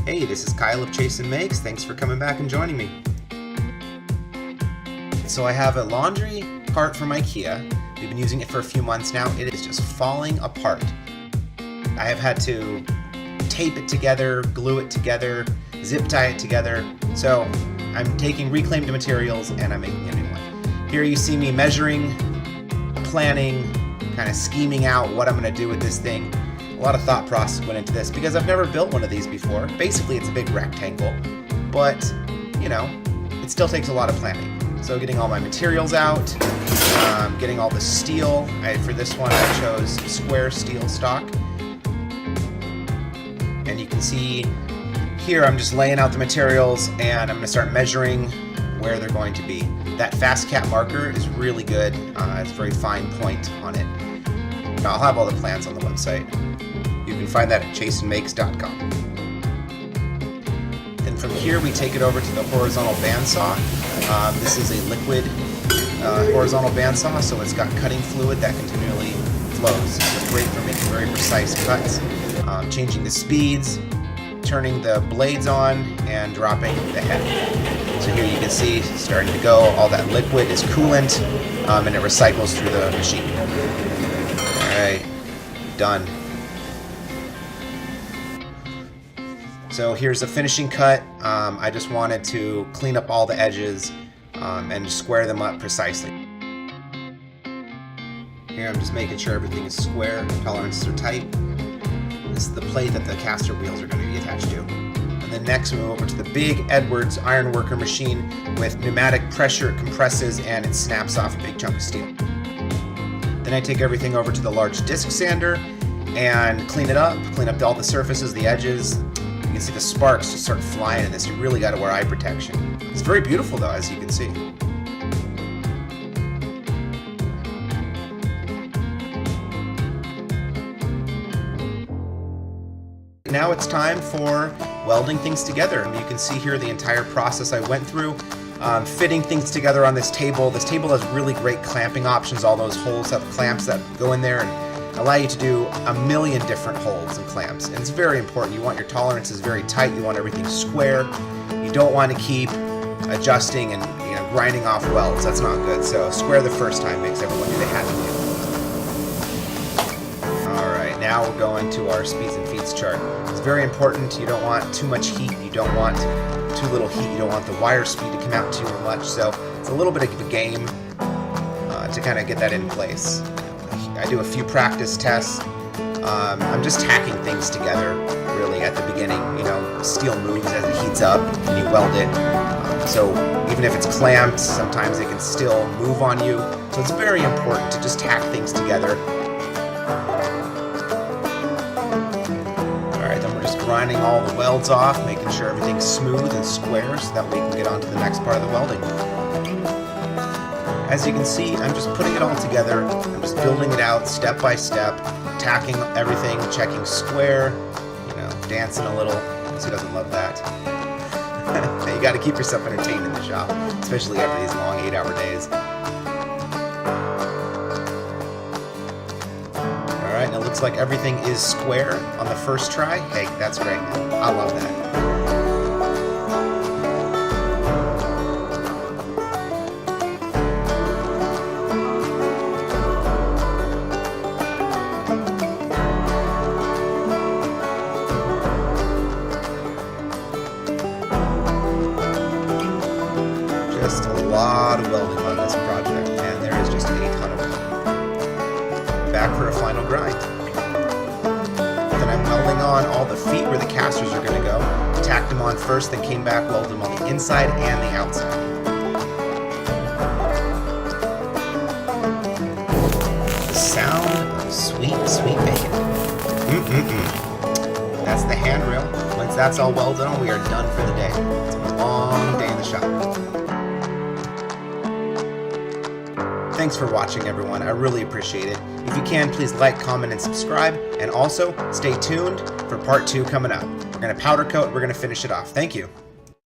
Hey, this is Kyle of Chase and Makes. Thanks for coming back and joining me. So I have a laundry cart from IKEA. We've been using it for a few months now. It is just falling apart. I have had to tape it together, glue it together, zip tie it together. So I'm taking reclaimed materials and I'm making a new one. Here you see me measuring, planning, kind of scheming out what I'm going to do with this thing. A lot of thought process went into this because I've never built one of these before. Basically, it's a big rectangle, but you know, it still takes a lot of planning. So getting all my materials out, getting all the steel. For this one, I chose square steel stock. And you can see here I'm just laying out the materials and I'm going to start measuring where they're going to be. That fast cat marker is really good. It's a very fine point on it. Now, I'll have all the plans on the website. You can find that at chaseandmakes.com. Then from here we take it over to the horizontal bandsaw. This is a liquid horizontal bandsaw, so it's got cutting fluid that continually flows. So it's great for making very precise cuts, changing the speeds, turning the blades on, and dropping the head. So here you can see it's starting to go. All that liquid is coolant, and it recycles through the machine. Alright, done. So here's the finishing cut. I just wanted to clean up all the edges and square them up precisely. Here I'm just making sure everything is square, tolerances are tight. This is the plate that the caster wheels are going to be attached to. And then next we move over to the big Edwards ironworker machine with pneumatic pressure. It compresses and it snaps off a big chunk of steel. Then I take everything over to the large disc sander and clean up all the surfaces, the edges. You can see the sparks just start flying in this. You really got to wear eye protection. It's very beautiful though, as you can see. Now it's time for welding things together. You can see here the entire process I went through. Fitting things together on this table. This table has really great clamping options. All those holes have clamps that go in there and allow you to do a million different holes and clamps. And it's very important. You want your tolerances very tight. You want everything square. You don't want to keep adjusting and grinding off welds. That's not good. So square the first time makes everyone do the happy deal. Alright, now we're going to our speeds and feeds chart. It's very important. You don't want too much heat. You don't want too little heat. You don't want the wire speed to come out too much. So it's a little bit of a game to kind of get that in place. I do a few practice tests. I'm just tacking things together really at the beginning. Steel moves as it heats up and you weld it. So even if it's clamped, sometimes it can still move on you. So it's very important to just tack things together. Alright, then we're just grinding all the welds off, making sure everything's smooth and square so that we can get on to the next part of the welding. As you can see, I'm just putting it all together. I'm just building it out step by step, tacking everything, checking square, dancing a little. Who doesn't love that? You got to keep yourself entertained in the shop, especially after these long 8-hour days. Alright, and it looks like everything is square on the first try. Hey, that's great. I love that. Just a lot of welding on this project, and there is just a ton of it. Back for a final grind. Then I'm welding on all the feet where the casters are going to go. Tacked them on first, then came back, welded them on the inside and the outside. The sound of sweet, sweet bacon. That's the handrail. Once that's all welded on, we are done for the day. It's a long day in the shop. Thanks for watching, everyone. I really appreciate it. If you can, please like, comment, and subscribe. And also, stay tuned for part 2 coming up. We're going to powder coat. We're going to finish it off. Thank you.